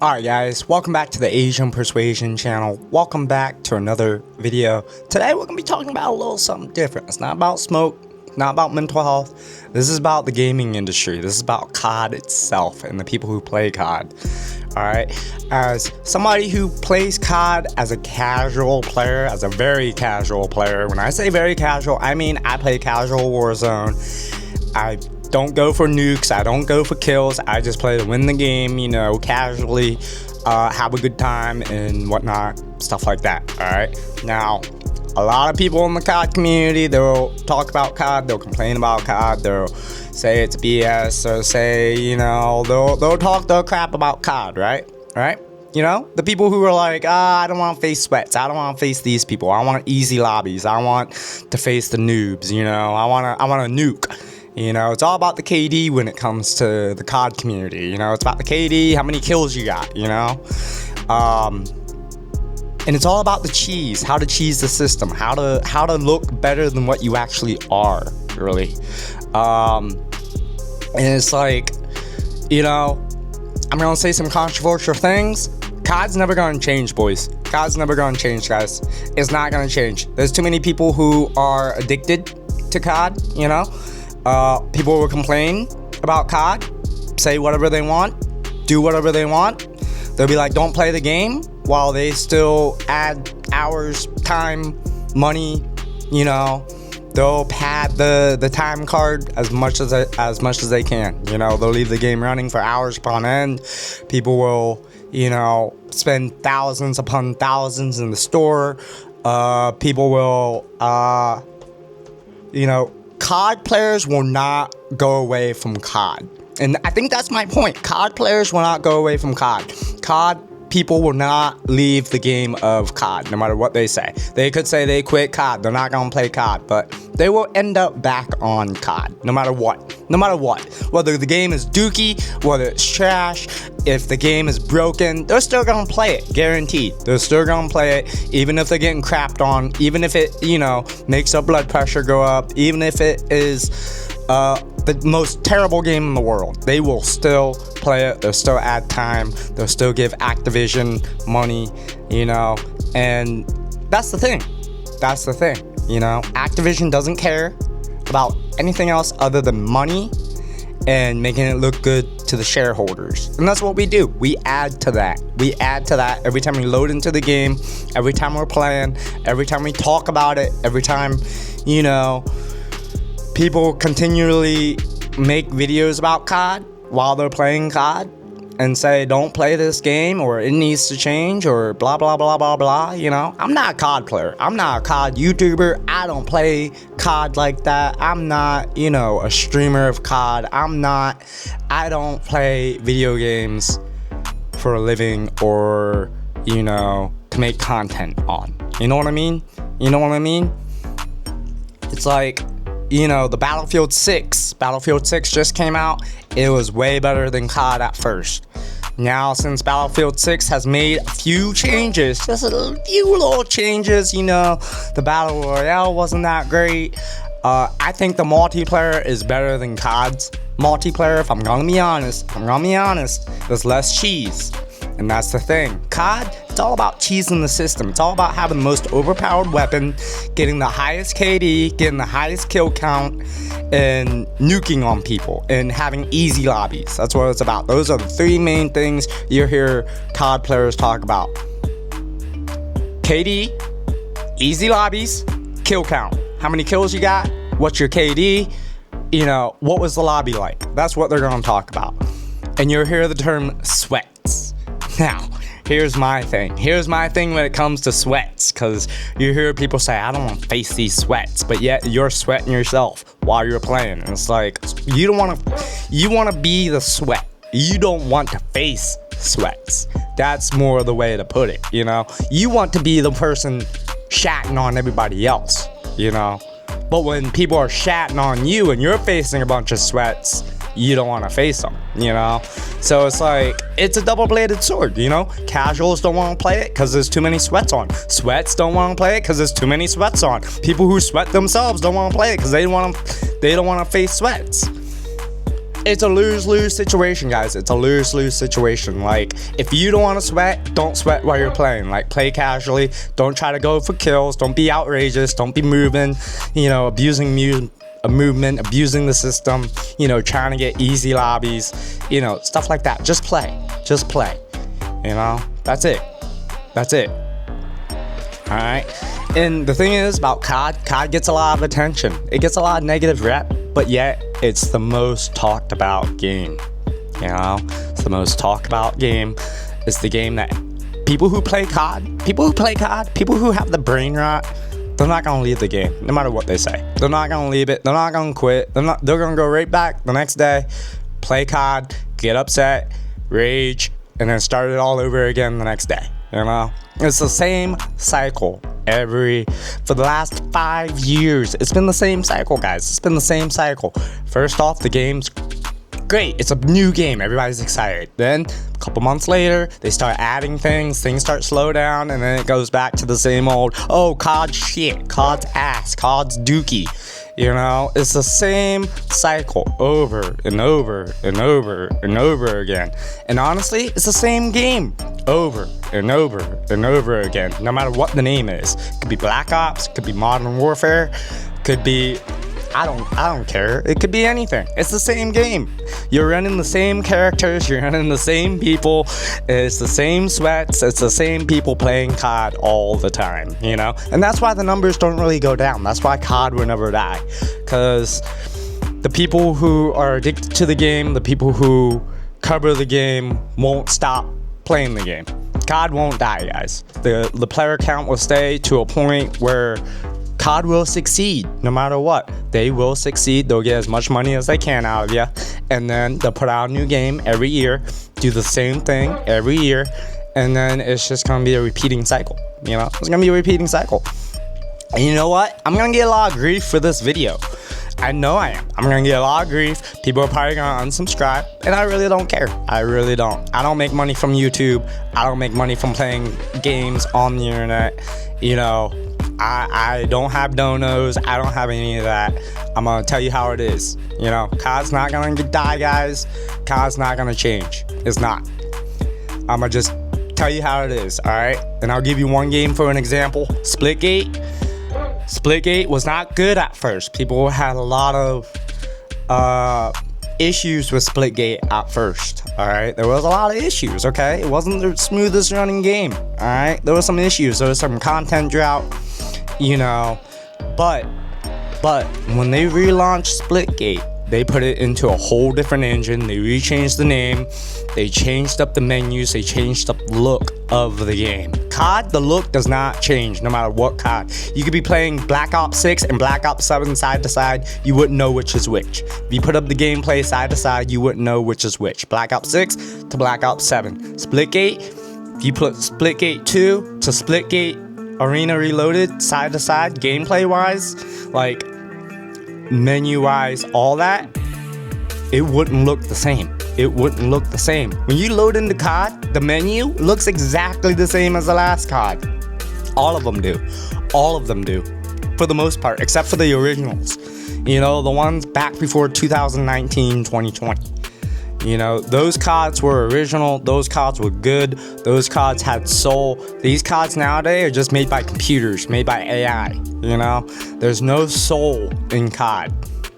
Alright guys, welcome back to the Asian Persuasion channel. Welcome back to another video. Today we're going to be talking about a little something different. It's not about smoke, not about mental health. This is about the gaming industry. This is about COD itself and the people who play COD. Alright, as somebody who plays COD as a casual player, as a very casual player, when I say very casual, I mean I play casual Warzone. I don't go for nukes, I don't go for kills, I just play to win the game, you know, casually, have a good time and whatnot, stuff like that, alright? Now, a lot of people in the COD community, they'll talk about COD, they'll complain about COD, they'll say it's BS, or say, you know, they'll talk their crap about COD, right? Alright? You know, the people who are like, I don't want to face sweats, I don't want to face these people, I want easy lobbies, I want to face the noobs, you know, I want to nuke. You know, it's all about the KD when it comes to the COD community. You know, it's about the KD, how many kills you got, you know? And it's all about the cheese, how to cheese the system, how to look better than what you actually are, really. And it's like, you know, I'm going to say some controversial things. COD's never going to change, boys. COD's never going to change, guys. It's not going to change. There's too many people who are addicted to COD, you know? People will complain about COD, say whatever they want, do whatever they want. They'll be like, don't play the game, while they still add hours, time, money, you know. They'll pad the time card as much as they can. You know, they'll leave the game running for hours upon end. People will, you know, spend thousands upon thousands in the store. People will, you know, COD players will not go away from COD. And I think that's my point. COD players will not go away from COD. COD people will not leave the game of COD, no matter what they say. They could say they quit COD, they're not gonna play COD, but they will end up back on COD, no matter what. No matter what. Whether the game is dookie, whether it's trash, if the game is broken, they're still gonna play it, guaranteed. They're still gonna play it, even if they're getting crapped on, even if it, you know, makes their blood pressure go up, even if it is the most terrible game in the world. They will still play it, they'll still add time, they'll still give Activision money, you know, and that's the thing. That's the thing, you know. Activision doesn't care about anything else other than money and making it look good to the shareholders. And that's what we do. We add to that. We add to that every time we load into the game, every time we're playing, every time we talk about it, every time, you know, people continually make videos about COD while they're playing COD and say, don't play this game, or it needs to change, or blah, blah, blah, blah, blah, you know? I'm not a COD player. I'm not a COD YouTuber. I don't play COD like that. I'm not, you know, a streamer of COD. I don't play video games for a living or, you know, to make content on. You know what I mean? You know what I mean? It's like, you know, the Battlefield 6 just came out. It was way better than COD at first. Now, since Battlefield 6 has made a few changes, just a few little changes, you know, the Battle Royale wasn't that great. I think the multiplayer is better than COD's multiplayer, if I'm gonna be honest. There's less cheese. And that's the thing. COD, it's all about cheesing the system. It's all about having the most overpowered weapon, getting the highest KD, getting the highest kill count, and nuking on people, and having easy lobbies. That's what it's about. Those are the three main things you hear COD players talk about. KD, easy lobbies, kill count. How many kills you got? What's your KD? You know, what was the lobby like? That's what they're going to talk about. And you'll hear the term sweats. Now, here's my thing. When it comes to sweats, because you hear people say, I don't want to face these sweats, but yet you're sweating yourself while you're playing. And it's like, you want to be the sweat. You don't want to face sweats. That's more the way to put it, you know? You want to be the person shatting on everybody else, you know? But when people are shatting on you and you're facing a bunch of sweats, you don't want to face them, you know? So it's like, it's a double-bladed sword, you know? Casuals don't want to play it because there's too many sweats on. Sweats don't want to play it because there's too many sweats on. People who sweat themselves don't want to play it because they don't want to face sweats. it's a lose-lose situation, guys. It's a lose-lose situation. Like, if you don't want to sweat, don't sweat while you're playing. Like, play casually. Don't try to go for kills. Don't be outrageous. Don't be moving, abusing movement, abusing the system, trying to get easy lobbies, stuff like that. Just play. That's it. All right. And the thing is about COD gets a lot of attention. It gets a lot of negative rep, but yet it's the most talked about game. It's the most talked about game. It's the game that people who play COD, people who have the brain rot, they're not gonna leave the game, no matter what they say. They're not gonna leave it. They're not gonna quit. They're gonna go right back the next day, play COD, get upset, rage, and then start it all over again the next day. It's the same cycle for the last 5 years. It's been the same cycle, guys. It's been the same cycle. First off, the game's great. It's a new game. Everybody's excited. Then a couple months later, they start adding things start slow down, and then it goes back to the same old, COD shit, COD's ass, COD's dookie. It's the same cycle over and over and over and over again. And honestly, it's the same game over and over and over again, no matter what the name is. It could be Black Ops, could be Modern Warfare, could be, I don't care. It could be anything. It's the same game. You're running the same characters. You're running the same people. It's the same sweats. It's the same people playing COD all the time, And that's why the numbers don't really go down. That's why COD will never die. Because the people who are addicted to the game, the people who cover the game won't stop playing the game. COD won't die, guys. The player count will stay to a point where COD will succeed no matter what. They will succeed. They'll get as much money as they can out of you. And then they'll put out a new game every year, do the same thing every year. And then it's just going to be a repeating cycle. It's going to be a repeating cycle. And you know what? I'm going to get a lot of grief for this video. I know I am. I'm going to get a lot of grief. People are probably going to unsubscribe. And I really don't care. I really don't. I don't make money from YouTube. I don't make money from playing games on the internet. I don't have donos. I don't have any of that. I'm going to tell you how it is. COD's not going to die, guys. COD's not going to change. It's not. I'm going to just tell you how it is, all right? And I'll give you one game for an example. Splitgate. Splitgate was not good at first. People had a lot of issues with Splitgate at first, all right? There was a lot of issues, okay? It wasn't the smoothest running game, all right? There was some issues. There was some content drought. But when they relaunched Splitgate, they put it into a whole different engine. They rechanged the name. They changed up the menus. They changed up the look of the game. COD, the look does not change no matter what COD. You could be playing Black Ops 6 and Black Ops 7 side to side. You wouldn't know which is which. If you put up the gameplay side to side, you wouldn't know which is which. Black Ops 6 to Black Ops 7. Splitgate, if you put Splitgate 2 to Splitgate Arena Reloaded side to side, gameplay wise, like menu wise, all that, it wouldn't look the same. It wouldn't look the same. When you load into COD, the menu looks exactly the same as the last COD. All of them do. All of them do. For the most part, except for the originals. The ones back before 2019, 2020. Those CODs were original. Those CODs were good. Those CODs had soul. These CODs nowadays are just made by computers, made by AI. There's no soul in COD.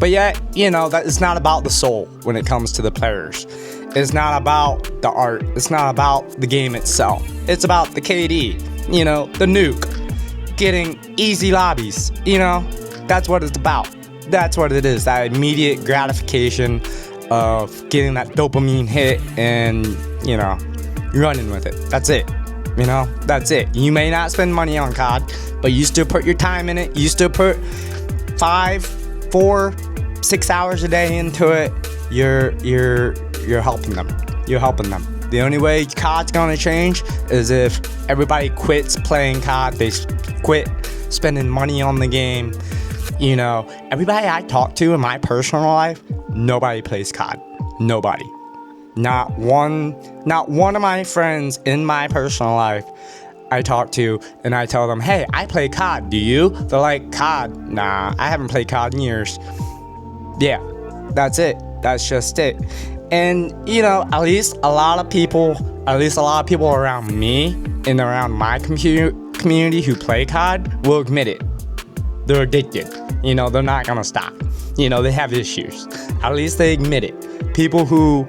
But yet, that it's not about the soul when it comes to the players. It's not about the art. It's not about the game itself. It's about the KD, the nuke, getting easy lobbies. That's what it's about. That's what it is. That immediate gratification of getting that dopamine hit and, running with it. That's it. That's it. You may not spend money on COD, but you still put your time in it. You still put 5, 4, 6 hours a day into it. You're helping them. You're helping them. The only way COD's gonna change is if everybody quits playing COD. They quit spending money on the game. Everybody I talk to in my personal life, nobody plays COD. Nobody. Not one of my friends in my personal life I talk to, and I tell them, hey, I play COD. Do you? They're like, COD? Nah, I haven't played COD in years. Yeah, that's it. That's just it. And you know, at least a lot of people around me and around my community who play COD will admit it. They're addicted. You know, they're not gonna stop. You know, they have issues. At least they admit it. People who,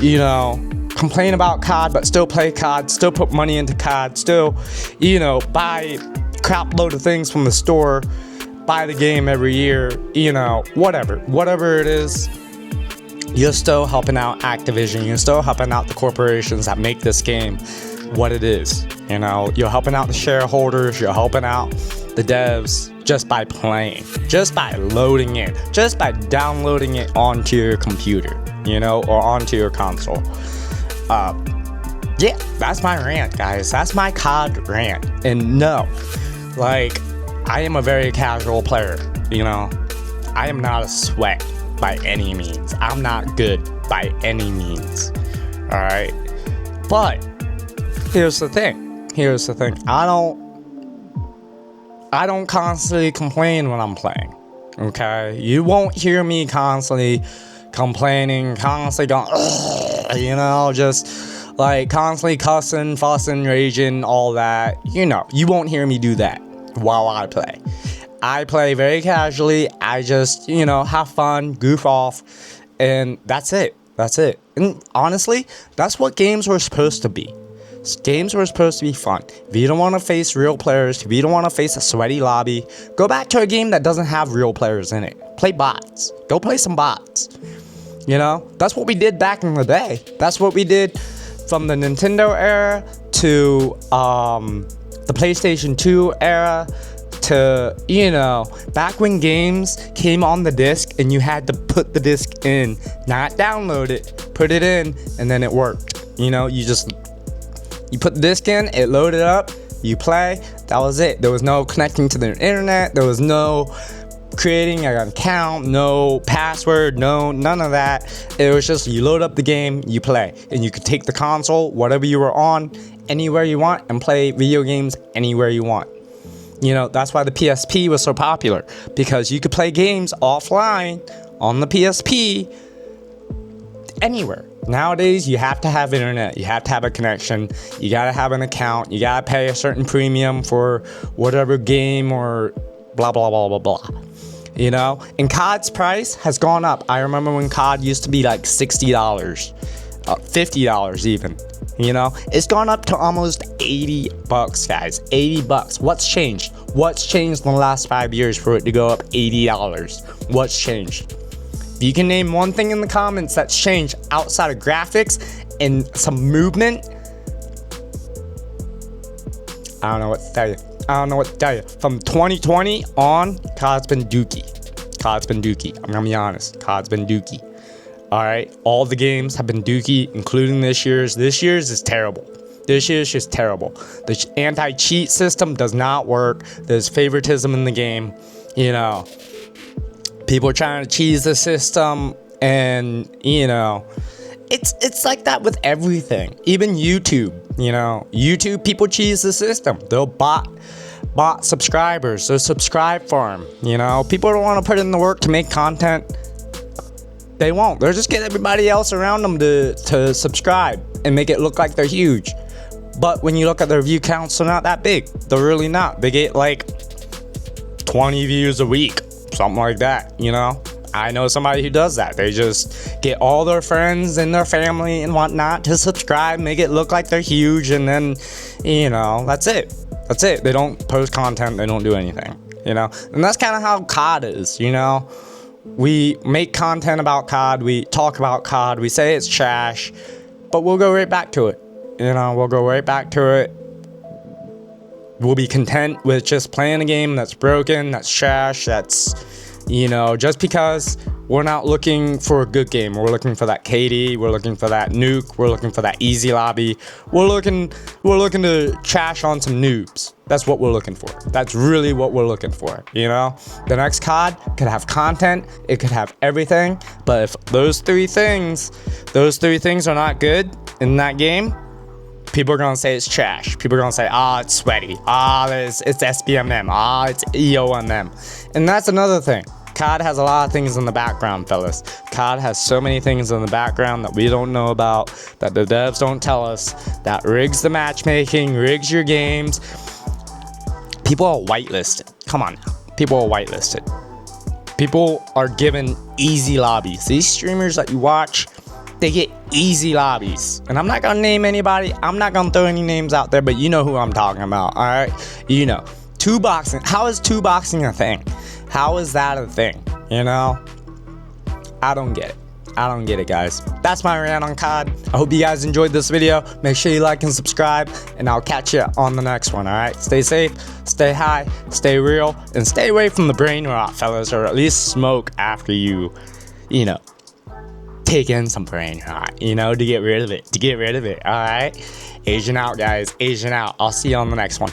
you know, complain about COD but still play COD, still put money into COD, still, you know, buy crap load of things from the store, buy the game every year, you know, whatever it is, you're still helping out Activision. You're still helping out the corporations that make this game what it is. You know, you're helping out the shareholders, you're helping out the devs just by playing, just by loading it, just by downloading it onto your computer, you know, or onto your console. Yeah, that's my rant, guys. That's my COD rant. And no, like, I am a very casual player, you know. I am not a sweat by any means. I'm not good by any means. Alright? But here's the thing. I don't constantly complain when I'm playing. Okay? You won't hear me constantly complaining, constantly going, ugh, you know, just like constantly cussing, fussing, raging, all that. You know, you won't hear me do that while I play. I play very casually. I just, you know, have fun, goof off, and that's it. That's it. And honestly, that's what games were supposed to be. Games were supposed to be fun. If you don't want to face real players, if you don't want to face a sweaty lobby, go back to a game that doesn't have real players in it. Play bots. Go play some bots. You know, that's what we did back in the day. That's what we did from the Nintendo era to the PlayStation 2 era to, you know, back when games came on the disc and you had to put the disc in, not download it, put it in, and then it worked. You know, you put the disc in, it loaded up, you play, that was it. There was no connecting to the internet, there was no creating an account, no password, none of that. It was just you load up the game, you play, and you could take the console, whatever you were on, anywhere you want, and play video games anywhere you want. You know, that's why the PSP was so popular, because you could play games offline on the PSP anywhere. Nowadays, you have to have internet, you have to have a connection, you gotta have an account, you gotta pay a certain premium for whatever game or blah, blah, blah, blah, blah. You know, and COD's price has gone up. I remember when COD used to be like $60, $50 even. You know, it's gone up to almost $80, guys. $80. What's changed? What's changed in the last 5 years for it to go up $80? What's changed? If you can name one thing in the comments that's changed outside of graphics and some movement, I don't know what to tell you. From 2020 on, COD's been dookie. I'm gonna be honest. COD's been dookie. Alright? All the games have been dookie, including this year's. This year's is terrible. This year's just terrible. The anti-cheat system does not work. There's favoritism in the game. You know, people are trying to cheese the system, and, you know, it's like that with everything. Even YouTube, you know, YouTube, people cheese the system. They'll bot subscribers. They'll subscribe farm. You know, people don't want to put in the work to make content. They won't. They'll just get everybody else around them to subscribe and make it look like they're huge. But when you look at their view counts, they're not that big. They're really not. They get like 20 views a week, something like that, you know? I know somebody who does that. They just get all their friends and their family and whatnot to subscribe, make it look like they're huge, and then, you know, that's it. That's it. They don't post content. They don't do anything, you know? And that's kind of how COD is, you know? We make content about COD. We talk about COD. We say it's trash, but we'll go right back to it. You know, we'll go right back to it. We'll be content with just playing a game that's broken, that's trash, that's, you know, just because we're not looking for a good game. We're looking for that KD, we're looking for that nuke, we're looking for that easy lobby. We're looking to trash on some noobs. That's what we're looking for. That's really what we're looking for, you know? The next COD could have content, it could have everything, but if those three things are not good in that game, people are gonna say it's trash. People are gonna say, it's sweaty. It's SBMM. It's EOMM. And that's another thing. COD has a lot of things in the background, fellas. COD has so many things in the background that we don't know about, that the devs don't tell us, that rigs the matchmaking, rigs your games. People are whitelisted. Come on now. People are whitelisted. People are given easy lobbies. These streamers that you watch, they get easy lobbies. And I'm not gonna name anybody. I'm not gonna throw any names out there, but you know who I'm talking about, all right? You know. 2boxing. How is 2boxing a thing? How is that a thing? You know? I don't get it. I don't get it, guys. That's my rant on COD. I hope you guys enjoyed this video. Make sure you like and subscribe, and I'll catch you on the next one, all right? Stay safe, stay high, stay real, and stay away from the brain rot, fellas, or at least smoke after you know, take in some brain rot, you know, to get rid of it, all right? Asian out, guys. Asian out. I'll see you on the next one.